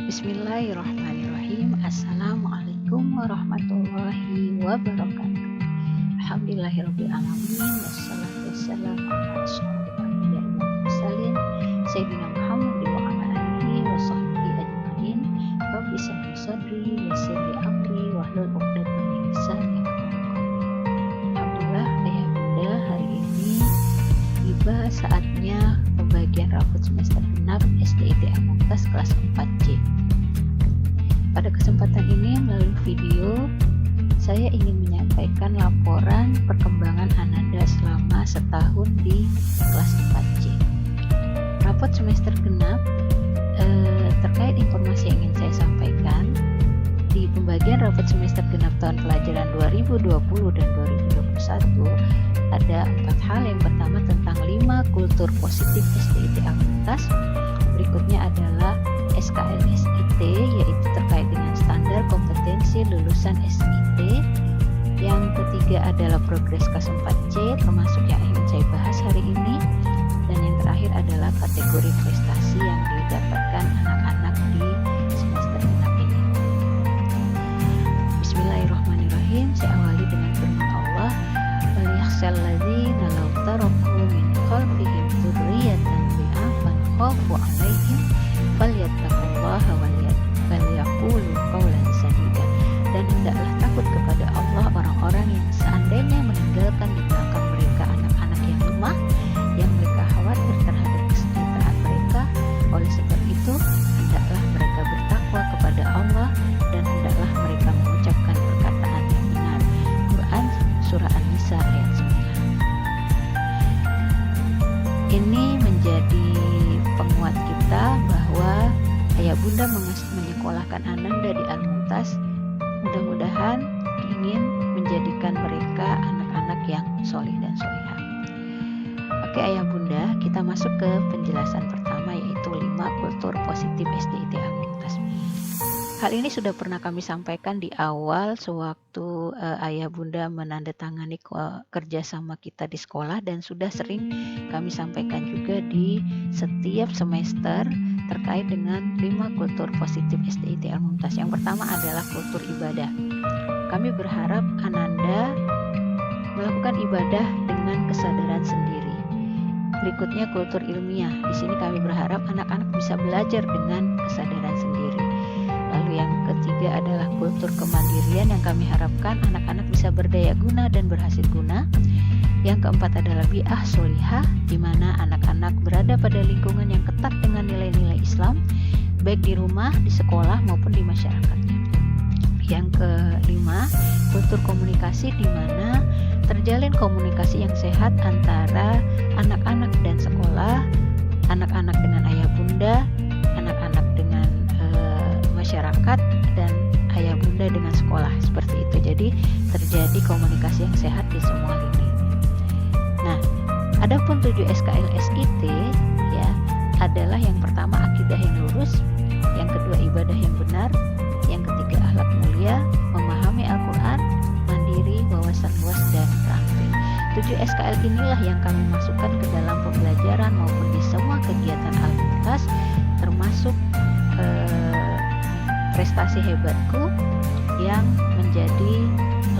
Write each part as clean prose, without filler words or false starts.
Bismillahirrahmanirrahim. Assalamualaikum warahmatullahi wabarakatuh. Alhamdulillahirabbil alamin wassalatu wassalamu ala asyrofil anbiya'i wal mursalin sayyidina Muhammadin wa ala alihi wa sahbihi ajmain. Rabbi shrah li sadri wa yassir li amri wahlul 'uqdatam min lisani yafqahu qawli. Alhamdulillah ayah bunda, hari ini tiba saatnya pembagian rapot semester genap SDIT Al-Mumtaz kelas 4C. Pada kesempatan ini melalui video saya ingin menyampaikan laporan perkembangan Ananda selama setahun di kelas 4C. Rapot semester genap terkait informasi yang ingin saya sampaikan di pembagian rapot semester genap tahun pelajaran 2020 dan 2021 ada 4 hal. Yang pertama tentang 5 kultur positif SDIT Al-Mumtaz. Berikutnya adalah SKL/SIT, yaitu terkait dengan standar kompetensi lulusan SIT. Yang ketiga adalah progres kelas 4C, termasuk yang ingin saya bahas hari ini. Dan yang terakhir adalah kategori prestasi yang didapatkan anak-anak di semester genap ini. Bismillahirrahmanirrahim. Saya awali dengan firman Allah, "Walyakhshal ladzina law taraku min khalfihim dzurriyyatan dhi'afan khafu 'alaihim falyattaqullaha walyaqulu qawlan sadida." Dan hendaklah takut kepada Allah orang-orang yang seandainya meninggalkan di belakang mereka anak-anak yang lemah, yang mereka khawatir terhadap kesejahteraan mereka. Oleh sebab itu, hendaklah mereka bertakwa kepada Allah dan hendaklah mereka mengucapkan perkataan yang benar. Quran Surah An-Nisa ayat 9. Ini menjadi penguat kita bahwa ayah bunda menyekolahkan Ananda di Al-Mumtaz. Mudah-mudahan ingin menjadikan mereka anak-anak yang solih dan solihah. Oke ayah bunda, kita masuk ke penjelasan pertama, yaitu 5 kultur positif SDIT Al-Mumtaz. Hal ini sudah pernah kami sampaikan di awal sewaktu ayah bunda menandatangani kerjasama kita di sekolah, dan sudah sering kami sampaikan juga di setiap semester terkait dengan 5 kultur positif SDIT Al-Mumtaz. Yang pertama adalah kultur ibadah. Kami berharap Ananda melakukan ibadah dengan kesadaran sendiri. Berikutnya kultur ilmiah. Di sini kami berharap anak-anak bisa belajar dengan kesadaran sendiri. Lalu yang ketiga adalah kultur kemandirian, yang kami harapkan anak-anak bisa berdaya guna dan berhasil guna. Yang keempat adalah bi'ah solihah, di mana anak-anak berada pada lingkungan yang ketat dengan nilai-nilai Islam, baik di rumah, di sekolah, maupun di masyarakatnya. Yang kelima, kultur komunikasi, di mana terjalin komunikasi yang sehat antara anak-anak dan sekolah, anak-anak dengan ayah bunda, anak-anak dengan masyarakat, dan ayah bunda dengan sekolah, seperti itu. Jadi terjadi komunikasi yang sehat di semua lini. Nah, adapun 7 SKL/SIT ya adalah yang pertama akidah yang lurus, yang kedua ibadah yang benar, yang ketiga akhlak mulia, memahami Al-Quran, mandiri, wawasan luas, dan terampil. 7 SKL inilah yang kami masukkan ke dalam pembelajaran maupun di semua kegiatan Al-Mumtaz, termasuk prestasi hebatku yang menjadi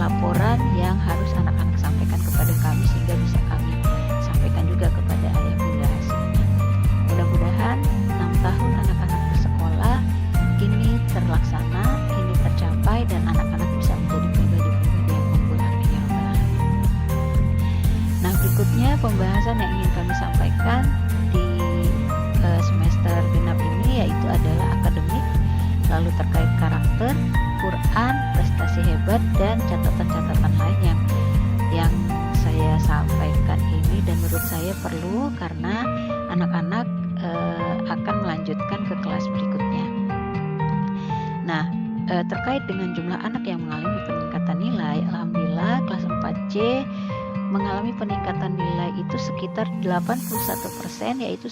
laporan yang harus anak-anak sampaikan kepada kami, sehingga bisa kami sampaikan juga kepada ayah bunda hasilnya. Mudah-mudahan 6 tahun anak-anak bersekolah ini terlaksana, ini tercapai, dan anak-anak bisa menjadi pribadi-pribadi yang unggul. Amin ya rabbal alamin. Nah, berikutnya pembahasan yang ingin kami sampaikan di semester genap ini yaitu adalah akademik, lalu terkait karakter, Quran, prestasi hebat, dan catatan-catatan lain yang saya sampaikan ini, dan menurut saya perlu karena anak-anak akan melanjutkan ke kelas berikutnya. Nah, terkait dengan jumlah anak yang mengalami peningkatan nilai, alhamdulillah kelas 4C mengalami peningkatan nilai itu sekitar 81%, yaitu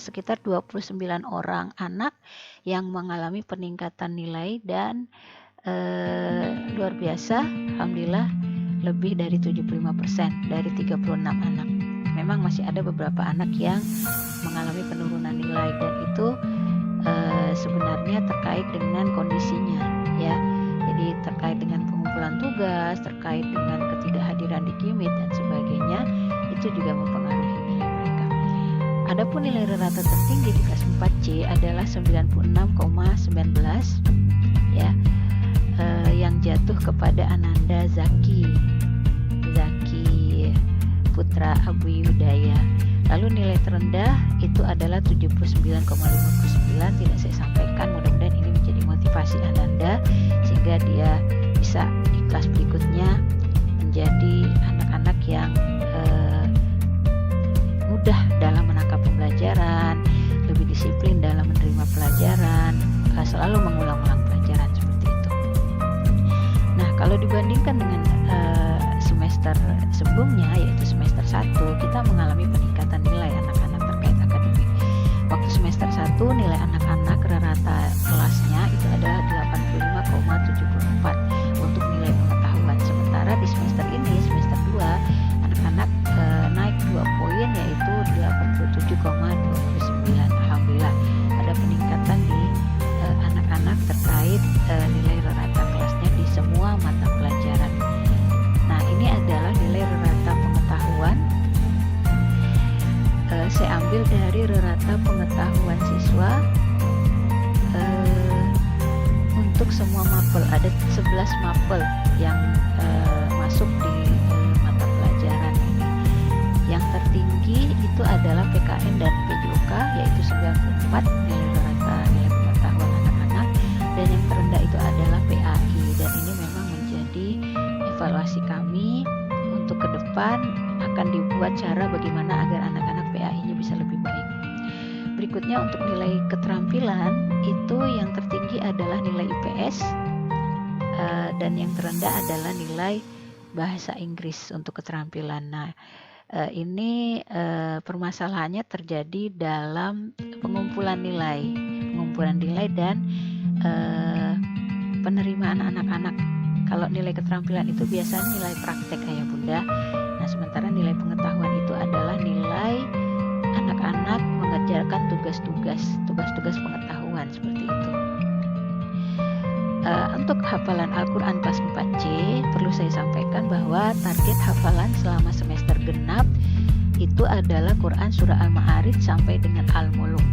sekitar 29 orang anak yang mengalami peningkatan nilai, dan luar biasa, alhamdulillah lebih dari 75% dari 36 anak. Memang masih ada beberapa anak yang mengalami penurunan nilai, dan itu sebenarnya terkait dengan kondisinya ya. Jadi terkait dengan pengumpulan tugas, terkait dengan ketidakhadiran di Kimit dan sebagainya, itu juga mempengaruhi nilai mereka. Adapun nilai rata tertinggi di kelas 4C adalah 96,19 ya, yang jatuh kepada Ananda Zaki Putra Abu Yudaya. Lalu nilai terendah itu adalah 79,59, tidak saya sampaikan, mudah-mudahan ini menjadi motivasi Ananda sehingga dia bisa di kelas berikutnya menjadi anak-anak yang mudah dalam menangkap pembelajaran, lebih disiplin dalam menerima pelajaran, selalu mengulang-ulang pelajaran seperti itu. Nah, kalau dibandingkan dengan semester sebelumnya, yaitu semester 1, kita mengalami peningkatan nilai anak-anak terkait akademik. Waktu semester 1 nilai anak-anak rata kelasnya itu adalah 85,74 untuk nilai pengetahuan. Sementara di semester ini, semester 2, anak-anak naik 2 poin yaitu 87,29. Alhamdulillah ada peningkatan di anak-anak terkait nilai rata kelasnya di semua mata pelajaran. Nah, ini adalah nilai rata pengetahuan. Saya ambil dari rata pengetahuan siswa untuk semua mapel. Ada 11 mapel yang masuk di mata pelajaran ini. Yang tertinggi itu adalah PKN dan PJOK, yaitu 94 nilai rata nilai pengetahuan anak-anak, dan yang terendah itu adalah PAI. Dan ini memang menjadi evaluasi kami untuk ke depan, akan dibuat cara bagaimana agar anak-anak PAI-nya bisa lebih baik. Berikutnya untuk nilai keterampilan itu yang tertinggi adalah nilai IPS, dan yang terendah adalah nilai bahasa Inggris untuk keterampilan. Nah, ini permasalahannya terjadi dalam pengumpulan nilai dan penerimaan anak-anak. Kalau nilai keterampilan itu biasanya nilai praktek ayah bunda. Nah, sementara nilai pengetahuan itu adalah nilai anak-anak mengerjakan tugas-tugas pengetahuan seperti itu. Untuk hafalan Al-Quran kelas 4C perlu saya sampaikan bahwa target hafalan selama semester genap itu adalah Quran surah Al-Ma'arij sampai dengan Al-Muluk.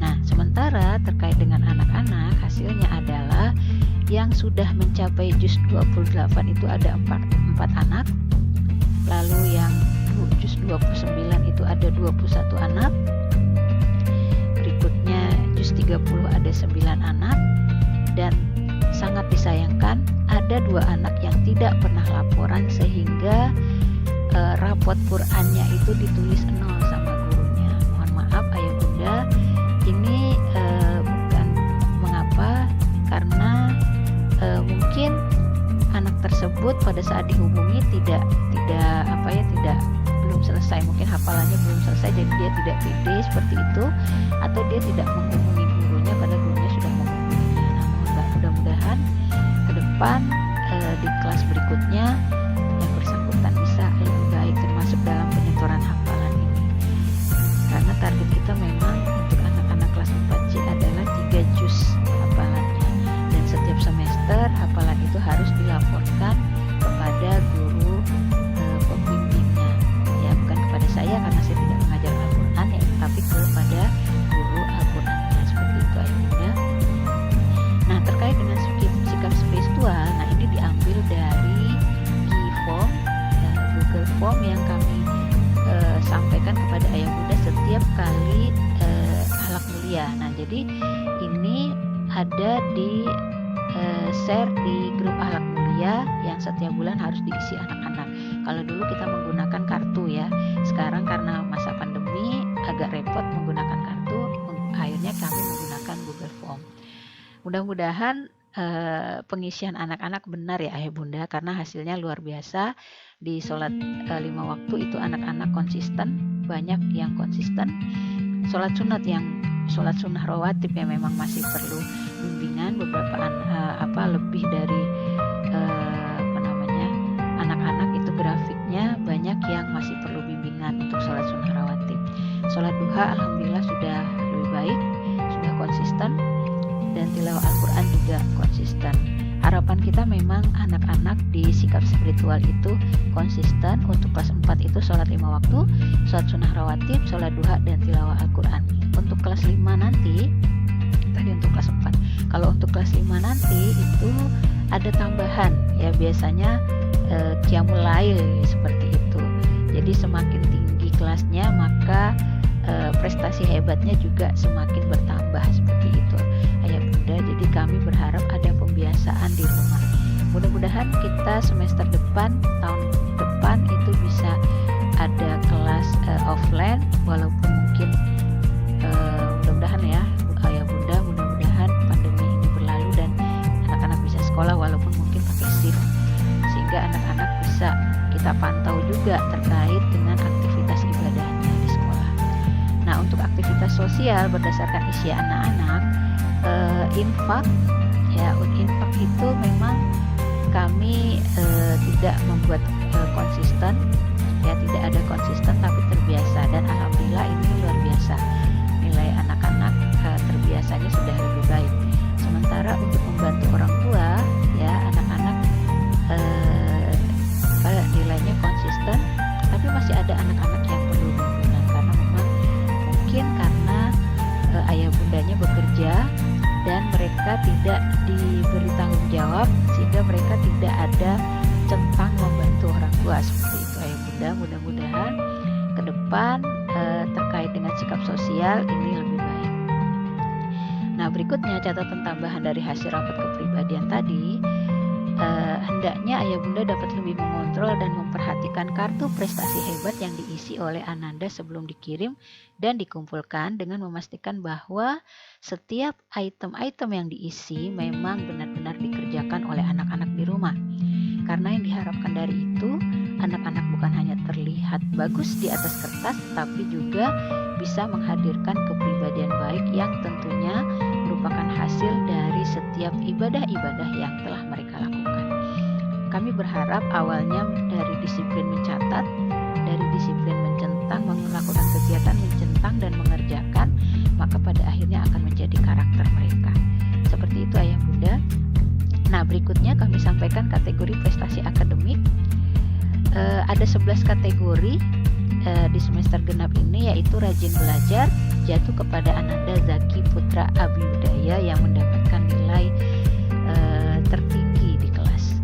Nah, sementara terkait dengan anak-anak, hasilnya adalah yang sudah mencapai juz 28 itu ada 4 anak. Lalu yang juz 29 itu ada 21 anak. Berikutnya juz 30 ada 9 anak. Dan sangat disayangkan ada 2 anak yang tidak pernah laporan sehingga rapot Qurannya itu ditulis 0 sama gurunya. Mohon maaf ayah bunda, ini bukan mengapa, karena mungkin anak tersebut pada saat dihubungi tidak belum selesai, mungkin hafalannya belum selesai, jadi dia tidak pede seperti itu, atau dia tidak menghubungi gurunya pada gurunya sudah menghubunginya. Nah, mudah-mudahan ke depan di kelas berikutnya yang bersangkutan bisa lebih baik termasuk dalam penyetoran hafalan ini, karena target kita memang untuk anak-anak kelas 4C adalah 3 juz hafalannya, dan setiap semester hafalan itu harus dilaporkan kepada guru pembimbingnya, ya bukan kepada saya karena saya tidak mengajar Al-Quran ya, tapi kepada guru Al-Qurannya, seperti itu ayah bunda. Nah, terkait dengan sikap spiritual, nah ini diambil dari G-Form, Google Form yang kami sampaikan kepada ayah bunda setiap kali akhlak mulia. Nah, jadi ini ada di share di grup akhlak mulia yang setiap bulan harus diisi anak-anak. Kalau dulu kita menggunakan kartu ya, sekarang karena masa pandemi agak repot menggunakan kartu, akhirnya kami menggunakan Google Form. Mudah-mudahan pengisian anak-anak benar ya ayah bunda, karena hasilnya luar biasa. Di sholat 5 waktu itu anak-anak konsisten, banyak yang konsisten. Sholat sunnah rawatib yang memang masih perlu bimbingan, beberapa lebih dari anak-anak itu grafiknya banyak yang masih perlu bimbingan untuk sholat sunnah rawatib. Sholat duha alhamdulillah sudah lebih baik, sudah konsisten dan tilawah Al-Quran juga konsisten. Harapan kita memang anak-anak di sikap spiritual itu konsisten. Untuk kelas 4 itu sholat 5 waktu, sholat sunnah rawatib, sholat duha, dan tilawah Al-Quran. Untuk kelas 5 nanti, tadi untuk kelas 4, kalau untuk kelas 5 nanti itu ada tambahan ya, biasanya qiyamul lail seperti itu. Jadi semakin tinggi kelasnya maka prestasi hebatnya juga semakin bertambah seperti itu ayah bunda. Jadi kami berharap ada pembiasaan di rumah. Mudah-mudahan kita semester depan, tahun depan itu bisa ada kelas offline, walaupun mungkin mudah-mudahan ya ayah bunda, mudah-mudahan pandemi ini berlalu dan anak-anak bisa sekolah walaupun mungkin pakai shift, sehingga anak-anak bisa kita pantau juga terkait dengan aktivitas ibadahnya di sekolah. Nah, untuk aktivitas sosial berdasarkan usia anak-anak, infak ya, infak itu memang kami tidak membuat konsisten ya, tidak ada konsisten tapi terbiasa, dan alhamdulillah ini luar biasa, nilai anak-anak terbiasanya sudah lebih baik. Sementara untuk membantu orang tua ya, anak-anak nilainya konsisten, tapi masih ada anak-anak yang perlu bimbingan karena memang mungkin karena ayah bundanya bekerja dan mereka tidak diberi tanggung jawab, sehingga mereka tidak ada centang membantu orang tua seperti itu ayah bunda. Mudah-mudahan ke depan terkait dengan sikap sosial ini lebih baik. Nah, berikutnya catatan tambahan dari hasil rapat kepribadian tadi, hendaknya ayah bunda dapat lebih mengontrol dan memperhatikan kartu prestasi hebat yang diisi oleh Ananda sebelum dikirim dan dikumpulkan, dengan memastikan bahwa setiap item-item yang diisi memang benar-benar dikerjakan oleh anak-anak di rumah. Karena yang diharapkan dari itu, anak-anak bukan hanya terlihat bagus di atas kertas, tapi juga bisa menghadirkan kepribadian baik yang tentunya merupakan hasil dari setiap ibadah-ibadah yang telah mereka lakukan. Kami berharap awalnya dari disiplin mencatat, dari disiplin mencentang, melakukan kegiatan mencentang dan mengerjakan, maka pada akhirnya akan menjadi karakter mereka. Seperti itu ayah bunda. Nah, berikutnya kami sampaikan kategori prestasi akademik. Ada 11 kategori di semester genap ini, yaitu rajin belajar, jatuh kepada Ananda Zaki Putra Abiyudaya yang mendapatkan nilai tertinggi di kelas.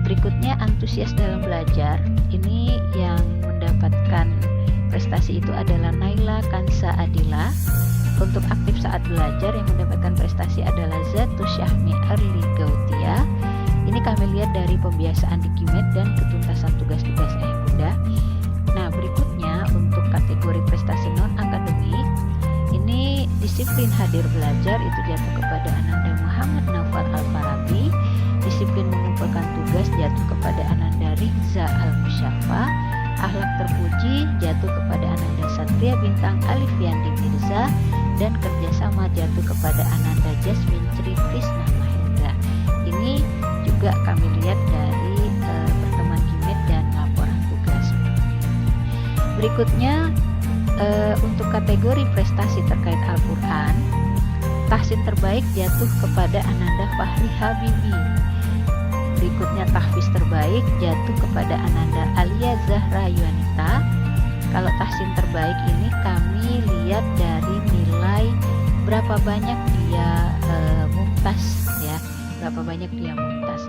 Berikutnya antusias dalam belajar, ini yang mendapatkan prestasi itu adalah Naila Kansa Adila. Untuk aktif saat belajar yang mendapatkan prestasi adalah Zatu Syahmi Arli Gautia. Ini kami lihat dari pembiasaan di Kimet dan ketuntasan tugas-tugas ayah bunda. Nah, berikutnya untuk kategori prestasi non-akademik, ini disiplin hadir belajar itu jatuh kepada Ananda Muhammad Naufal Al-Farabi. Disiplin mengumpulkan tugas jatuh kepada Ananda Rizza Al-Musyafa. Akhlak terpuji jatuh kepada Ananda Satria Bintang Alifiandi Mirza, dan kerjasama jatuh kepada Ananda Jasmine Sri Krishna Mahendra. Ini juga kami lihat dari pertemuan Kimet dan laporan tugas. Berikutnya untuk kategori prestasi terkait Al-Quran, tahsin terbaik jatuh kepada Ananda Fahri Habibi. Berikutnya tahfiz terbaik jatuh kepada Ananda Alia Zahra Yuanita. Kalau tahsin terbaik ini kami lihat dari nilai berapa banyak dia mumtaz ya, berapa banyak dia mumtaz.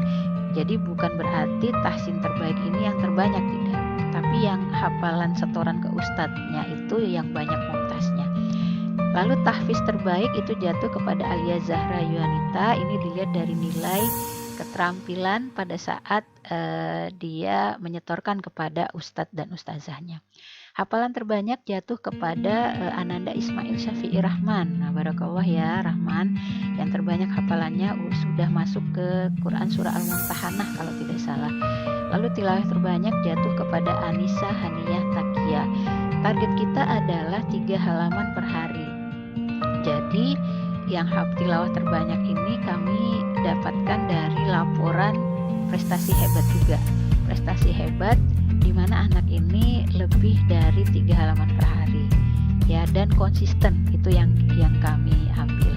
Jadi bukan berarti tahsin terbaik ini yang terbanyak, tidak, tapi yang hafalan setoran ke ustadznya itu yang banyak mumtaznya. Lalu tahfiz terbaik itu jatuh kepada Alia Zahra Yuanita. Ini dilihat dari nilai keterampilan pada saat dia menyetorkan kepada ustadz dan ustazahnya. Hafalan terbanyak jatuh kepada Ananda Ismail Syafi'i Rahman. Nah, barakallah ya Rahman, yang terbanyak hafalannya sudah masuk ke Quran surah Al-Mumtahanah kalau tidak salah. Lalu tilawah terbanyak jatuh kepada Anissa Haniyah Takia. Target kita adalah 3 halaman per hari. Jadi yang tilawah terbanyak ini kami dapatkan dari laporan prestasi hebat juga. Prestasi hebat di mana anak ini lebih dari 3 halaman per hari ya, dan konsisten, itu yang kami ambil.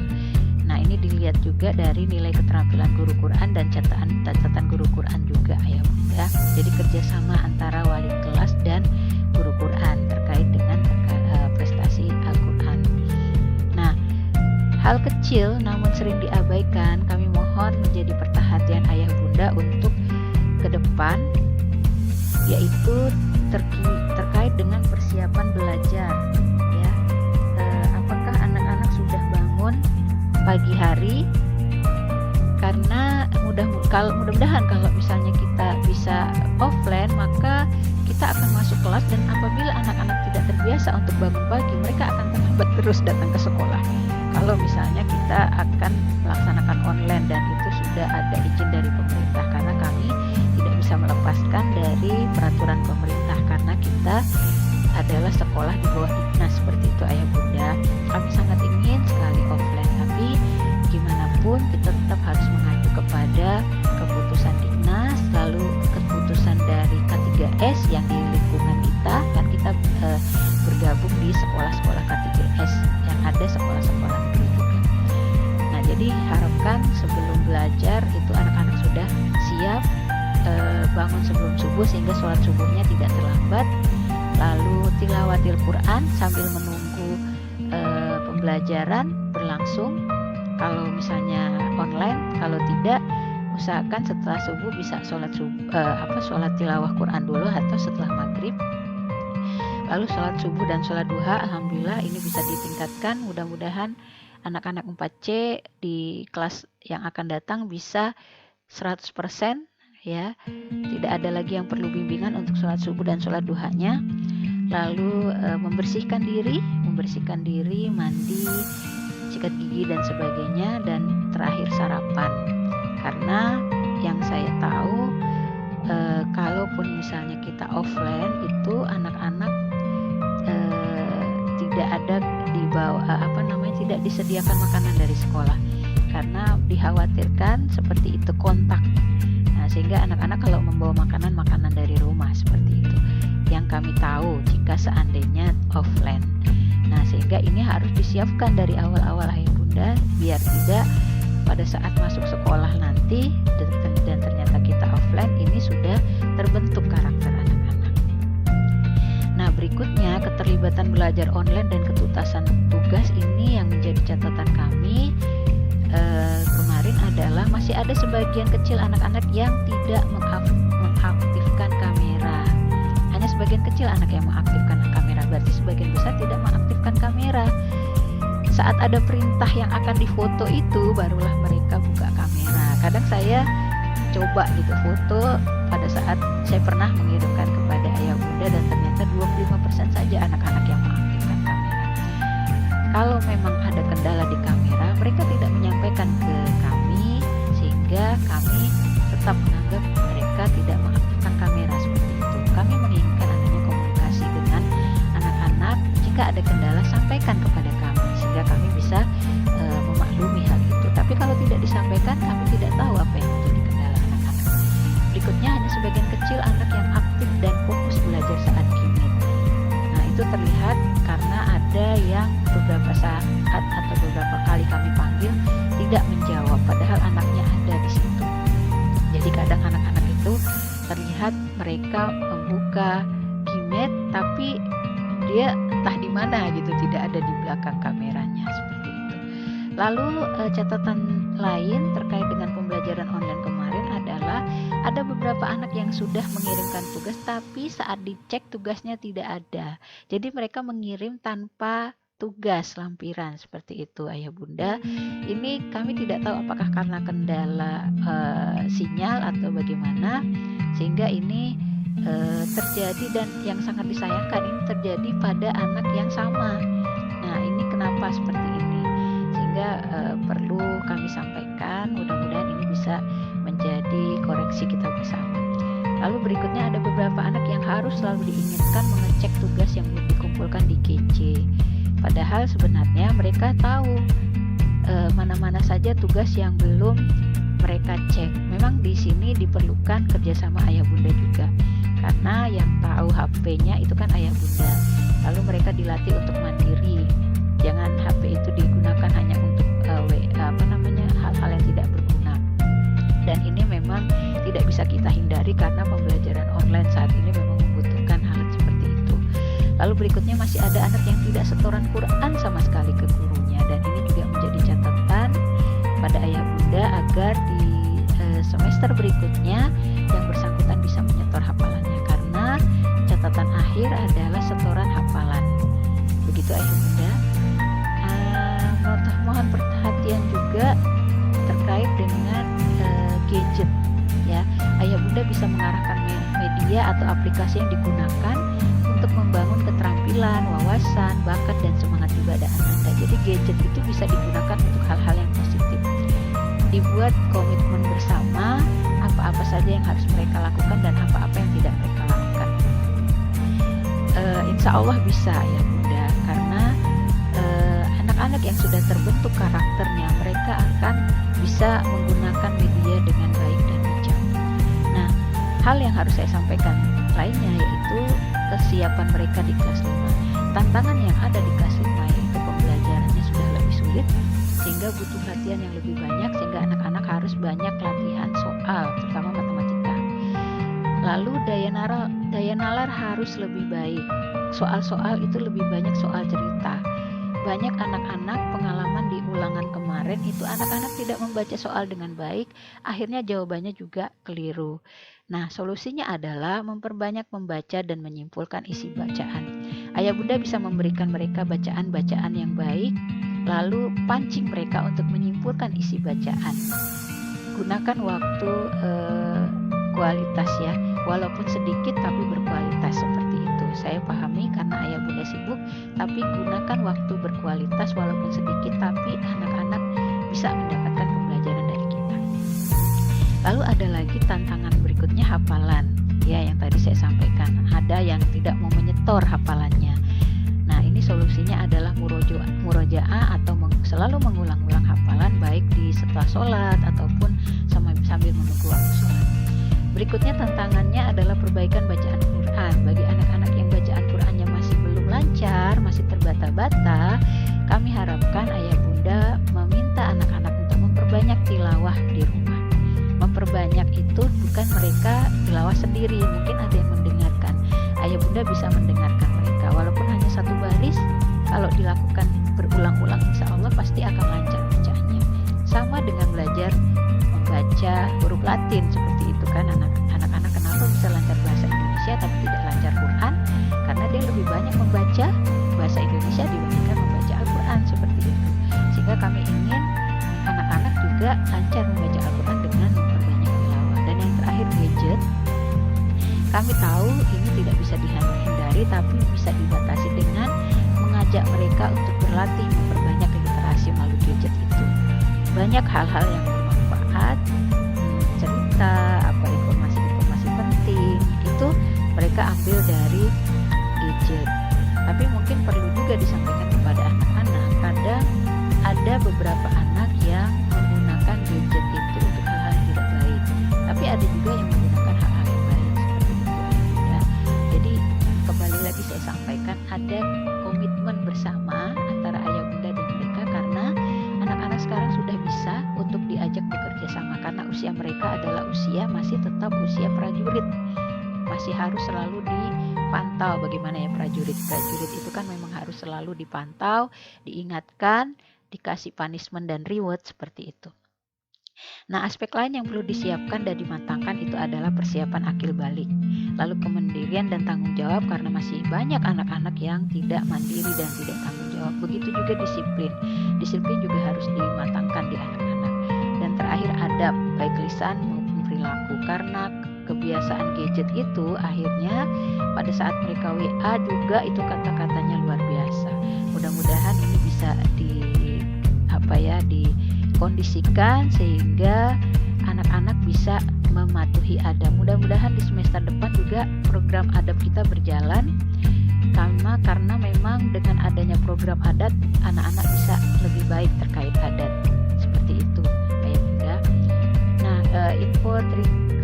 ini dilihat juga dari nilai keterampilan guru Quran dan catatan guru Quran juga ayah bunda. Jadi kerjasama antara wali kelas dan guru Quran terkait dengan prestasi Al-Quran. Nah, hal kecil namun sering diabaikan, kami mohon menjadi perhatian ayah bunda untuk ke depan, yaitu terkait dengan persiapan belajar. Ya, apakah anak-anak sudah bangun pagi hari? Karena mudah-mudahan kalau misalnya kita bisa offline, maka kita akan masuk kelas, dan apabila anak-anak tidak terbiasa untuk bangun pagi, mereka akan terlambat terus datang ke sekolah. Kalau misalnya kita akan melaksanakan online dan itu sudah ada izin dari pemerintah, karena kami tidak bisa melepaskan dari peraturan pemerintah karena kita adalah sekolah di bawah dinas seperti itu ayah bunda. Kami sangat ingin sekali offline, tapi gimana pun kita tetap harus mengacu kepada keputusan dinas, lalu keputusan dari K3S yang di lingkungan kita, kan kita bergabung di sekolah-sekolah K3S yang ada sekolah-sekolah negeri juga. Nah, jadi harapkan sebelum belajar itu anak-anak sudah siap, bangun sebelum subuh sehingga sholat subuhnya tidak terlambat, lalu tilawatil Quran sambil menunggu pembelajaran berlangsung. Kalau misalnya online, kalau tidak, usahakan setelah subuh bisa sholat tilawah Quran dulu atau setelah maghrib. Lalu sholat subuh dan sholat duha, alhamdulillah ini bisa ditingkatkan. Mudah-mudahan anak-anak 4C di kelas yang akan datang bisa 100%, ya. Tidak ada lagi yang perlu bimbingan untuk sholat subuh dan sholat duhanya. Lalu membersihkan diri, mandi, sikat gigi dan sebagainya, dan terakhir sarapan. Karena yang saya tahu, kalaupun misalnya kita offline itu anak-anak tidak ada tidak disediakan makanan dari sekolah karena dikhawatirkan seperti itu kontak. Nah, sehingga anak-anak kalau membawa makanan dari rumah seperti itu yang kami tahu jika seandainya offline. Nah, sehingga ini harus disiapkan dari awal-awal ayah bunda biar tidak pada saat masuk sekolah nanti dan ternyata kita offline, ini sudah terbentuk karakter anak-anak. Nah, berikutnya keterlibatan belajar online dan ketuntasan tugas ini yang menjadi catatan kami kemarin adalah masih ada sebagian kecil anak-anak yang tidak mengaktifkan kamera. Hanya sebagian kecil anak yang mengaktifkan kamera, berarti sebagian besar tidak mengaktifkan kamera. Saat ada perintah yang akan difoto itu barulah mereka buka kamera. Kadang saya coba gitu foto pada saat saya pernah mengirimkan kepada ayah bunda dan ternyata 25% saja anak-anak yang mengaktifkan kamera. Kalau memang ada kendala di kamera, mereka tidak menyampaikan ke kami sehingga kami tetap menganggap mereka tidak mengaktifkan kamera seperti itu. Kami menginginkan adanya komunikasi dengan anak-anak. Jika ada kendala, sampaikan kepada kami sehingga kami bisa memaklumi hal itu. Tapi kalau tidak disampaikan, kami tidak tahu apa yang menjadi kendala anak-anak. Berikutnya hanya sebagian kecil anak yang aktif dan fokus belajar saat Qimit. Nah, itu terlihat karena ada yang beberapa saat atau beberapa kali kami panggil tidak menjawab, padahal anaknya ada di situ. Jadi kadang anak-anak itu terlihat mereka membuka Qimit tapi dia entah di mana gitu, tidak ada di belakang kameranya seperti itu. Lalu catatan lain terkait dengan pembelajaran online kemarin adalah ada beberapa anak yang sudah mengirimkan tugas tapi saat dicek tugasnya tidak ada. Jadi mereka mengirim tanpa tugas lampiran seperti itu ayah bunda. Ini kami tidak tahu apakah karena kendala sinyal atau bagaimana sehingga ini terjadi, dan yang sangat disayangkan ini terjadi pada anak yang sama. Nah, ini kenapa seperti ini sehingga perlu kami sampaikan, mudah-mudahan ini bisa menjadi koreksi kita bersama. Lalu berikutnya ada beberapa anak yang harus selalu diinginkan mengecek tugas yang belum dikumpulkan di KC, padahal sebenarnya mereka tahu mana-mana saja tugas yang belum mereka cek. Memang di sini diperlukan kerjasama ayah bunda juga, karena yang tahu HP-nya itu kan ayah bunda. Lalu mereka dilatih untuk mandiri. Jangan HP itu digunakan hanya untuk tidak bisa kita hindari karena pembelajaran online saat ini memang membutuhkan hal seperti itu. Lalu berikutnya masih ada anak yang tidak setoran Quran sama sekali ke gurunya, dan ini juga menjadi catatan pada ayah bunda agar di semester berikutnya yang bersangkutan bisa menyetor hafalannya, karena catatan akhir adalah setoran hafalan. Begitu ayah bunda. Mohon perhatian juga terkait dengan gadget ya. Ayah bunda bisa mengarahkan media atau aplikasi yang digunakan untuk membangun keterampilan, wawasan, bakat, dan semangat ibadah Anda. Jadi gadget itu bisa digunakan untuk hal-hal yang positif. Dibuat komitmen bersama apa-apa saja yang harus mereka lakukan dan apa-apa yang tidak mereka lakukan. Insya Allah bisa ya bunda, karena anak-anak yang sudah terbentuk karakternya, mereka akan bisa menggunakan media dengan baik dan bijak. Nah, hal yang harus saya sampaikan lainnya yaitu kesiapan mereka di kelas 5. Tantangan yang ada di kelas 5 yaitu pembelajarannya sudah lebih sulit, sehingga butuh latihan yang lebih banyak, sehingga anak-anak harus banyak latihan soal, terutama matematika. Lalu daya nalar harus lebih baik. Soal-soal itu lebih banyak soal cerita. Banyak anak-anak pengalaman di ulangan kemarin itu anak-anak tidak membaca soal dengan baik, akhirnya jawabannya juga keliru. Nah, solusinya adalah memperbanyak membaca dan menyimpulkan isi bacaan. Ayah bunda bisa memberikan mereka bacaan-bacaan yang baik, lalu pancing mereka untuk menyimpulkan isi bacaan. Gunakan waktu kualitas ya, walaupun sedikit tapi berkualitas seperti itu. Saya pahami karena ayah bunda sibuk, tapi gunakan waktu berkualitas walaupun sedikit, tapi anak-anak bisa mendapatkan pembelajaran dari kita. Lalu ada lagi tantangan berikutnya, hafalan ya, yang tadi saya sampaikan. Ada yang tidak mau menyetor hafalannya. Nah, ini solusinya adalah murojaah atau selalu mengulang-ulang hafalan, baik di setelah sholat ataupun sambil menunggu waktu sholat. Berikutnya tantangannya adalah perbaikan bacaan Quran. Bagi anak-anak yang bacaan Qurannya masih belum lancar, masih terbata-bata, kami harapkan ayah bunda meminta anak-anak untuk memperbanyak tilawah di rumah. Memperbanyak itu bukan mereka tilawah sendiri, mungkin ada yang mendengarkan. Ayah bunda bisa mendengarkan mereka, walaupun hanya satu baris, kalau dilakukan berulang-ulang insya Allah pasti akan lancar bacaannya. Sama dengan belajar membaca huruf Latin seperti itu kan, anak-anak kenapa bisa lancar bahasa Indonesia tapi tidak lancar Quran? Karena dia lebih banyak membaca bahasa Indonesia dibandingkan membaca Al-Quran seperti itu. Sehingga kami ingin anak-anak juga lancar membaca Al-Quran dengan memperbanyak tilawah. Dan yang terakhir, gadget. Kami tahu ini tidak bisa dihindari, tapi bisa dibatasi dengan mengajak mereka untuk berlatih memperbanyak literasi melalui gadget itu. Banyak hal-hal yang bermanfaat, cerita, informasi-informasi penting, itu mereka ambil dari gadget. Tapi mungkin perlu juga disampaikan kepada anak-anak, kadang ada beberapa anak yang menggunakan gadget itu untuk hal-hal yang tidak baik, tapi ada juga yang menggunakan hal-hal yang baik seperti itu ya. Jadi kembali lagi saya sampaikan, ada komitmen bersama antara ayah bunda dan mereka, karena anak-anak sekarang sudah bisa untuk diajak bekerja sama, karena usia mereka adalah usia masih tetap usia prajurit, masih harus selalu dipantau. Bagaimana ya prajurit itu kan memang harus selalu dipantau, diingatkan, dikasih punishment dan reward seperti itu. Nah, aspek lain yang perlu disiapkan dan dimatangkan itu adalah persiapan akil balik, lalu kemandirian dan tanggung jawab, karena masih banyak anak-anak yang tidak mandiri dan tidak tanggung jawab. Begitu juga disiplin juga harus dimatangkan di anak-anak. Dan terakhir, adab baik lisan maupun perilaku, karena kebiasaan gadget itu akhirnya pada saat mereka WA juga itu kata-katanya luar biasa. Mudah-mudahan ini bisa dikondisikan sehingga anak-anak bisa mematuhi adab. Mudah-mudahan di semester depan juga program adab kita berjalan, karena memang dengan adanya program adat, anak-anak bisa lebih baik terkait adat. Seperti itu ayah bunda. Nah, info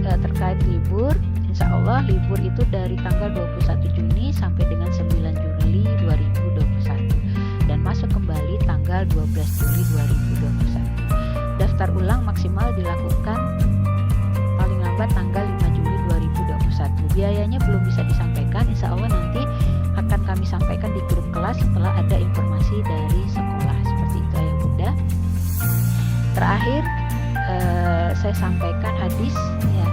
terkait libur, insya Allah libur itu dari tanggal 21 Juni sampai dengan 9 Juli 2021 dan masuk kembali tanggal 12 Juli 2021. Daftar ulang maksimal dilakukan paling lama terlambat tanggal 5 Juli 2021. Biayanya belum bisa disampaikan, insya Allah nanti akan kami sampaikan di grup kelas setelah ada informasi dari sekolah. Seperti itu Ayah Bunda. Terakhir saya sampaikan hadis ya.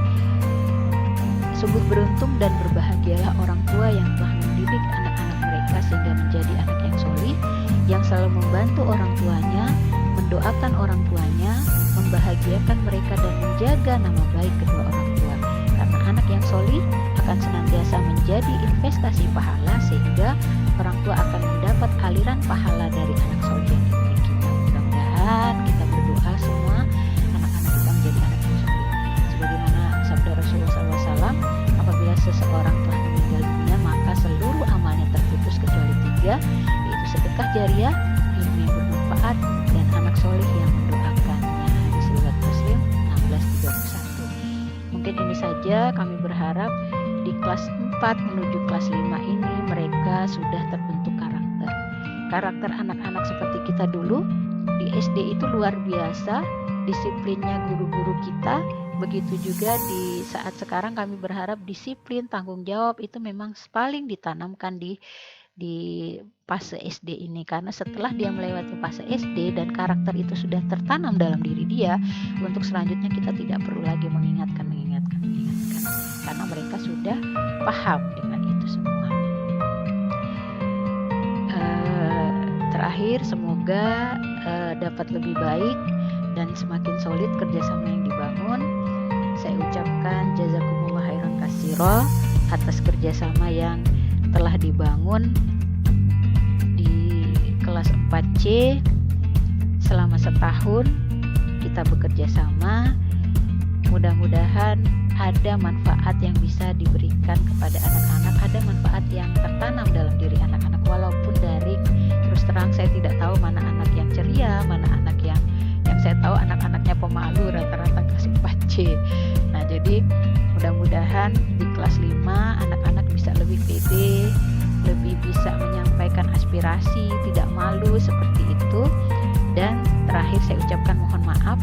Sungguh beruntung dan berbahagialah orang tua yang telah mendidik anak-anak mereka sehingga menjadi anak yang solih, yang selalu membantu orang tuanya, mendoakan orang tuanya, membahagiakan mereka dan menjaga nama baik kedua orang tua. Karena anak yang solih akan senantiasa menjadi investasi pahala sehingga orang tua akan mendapat aliran pahala dari anak solih yang dimilikinya. Mudah-mudahan kita berdoa semua anak-anak kita menjadi anak yang solih. Sebagaimana sabda Rasulullah SAW, apabila seseorang telah meninggal dunia maka seluruh amalnya terputus kecuali 3, yaitu sedekah jariah, ilmu yang bermanfaat, dan anak solih yang mendoakannya. Hadis riwayat Muslim 1631. Mungkin ini saja, kami berharap di kelas 4 menuju kelas 5 ini mereka sudah terbentuk karakter. Karakter anak-anak seperti kita dulu di SD itu luar biasa, disiplinnya guru-guru kita. Begitu juga di saat sekarang kami berharap disiplin, tanggung jawab itu memang paling ditanamkan di fase SD ini, karena setelah dia melewati fase SD dan karakter itu sudah tertanam dalam diri dia, untuk selanjutnya kita tidak perlu lagi mengingatkan karena mereka sudah paham dengan itu semua. Terakhir, semoga dapat lebih baik dan semakin solid kerjasama yang dibangun. Saya ucapkan jazakumullah khairan katsira atas kerjasama yang telah dibangun di kelas 4C selama setahun. Kita bekerja sama, mudah-mudahan ada manfaat yang bisa diberikan kepada anak-anak, ada manfaat yang tertanam dalam diri anak-anak walaupun daring. Terus terang saya tidak tahu mana anak yang ceria, mana anak yang saya tahu anak-anaknya pemalu, rata-rata kelas 4C. Nah, jadi mudah-mudahan di kelas 5 anak-anak bisa lebih pede, lebih bisa menyampaikan aspirasi, tidak malu seperti itu. Dan terakhir saya ucapkan mohon maaf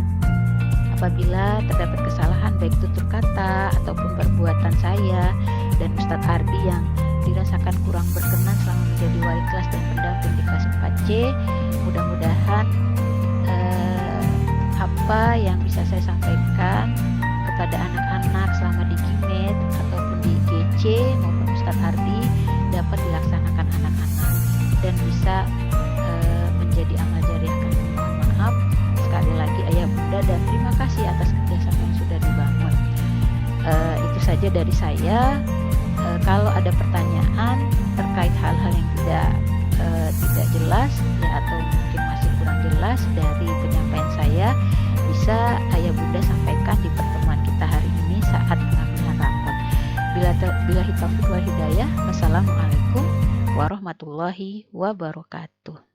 apabila terdapat kesalahan baik tutur kata ataupun perbuatan saya dan Ustadz Ardi yang dirasakan kurang berkenan selama menjadi wali kelas dan pendamping di kelas 4C. Mudah-mudahan apa yang bisa saya sampaikan kepada anak-anak selama di GIMED ataupun di GC maupun Ustadz Ardi dapat dilaksanakan anak-anak dan bisa menjadi amal jariah kami. Mohon maaf sekali lagi Ayah Bunda dan terima kasih atas kerjasama yang sudah dibangun. Itu saja dari saya. Kalau ada pertanyaan terkait hal-hal yang tidak jelas ya, atau mungkin masih kurang jelas dari penyampaian saya, bisa Ayah Bunda sampaikan di pertemuan kita hari ini saat pengambilan rapot. Bila taufiq wal hidayah. Wassalamualaikum warahmatullahi wabarakatuh.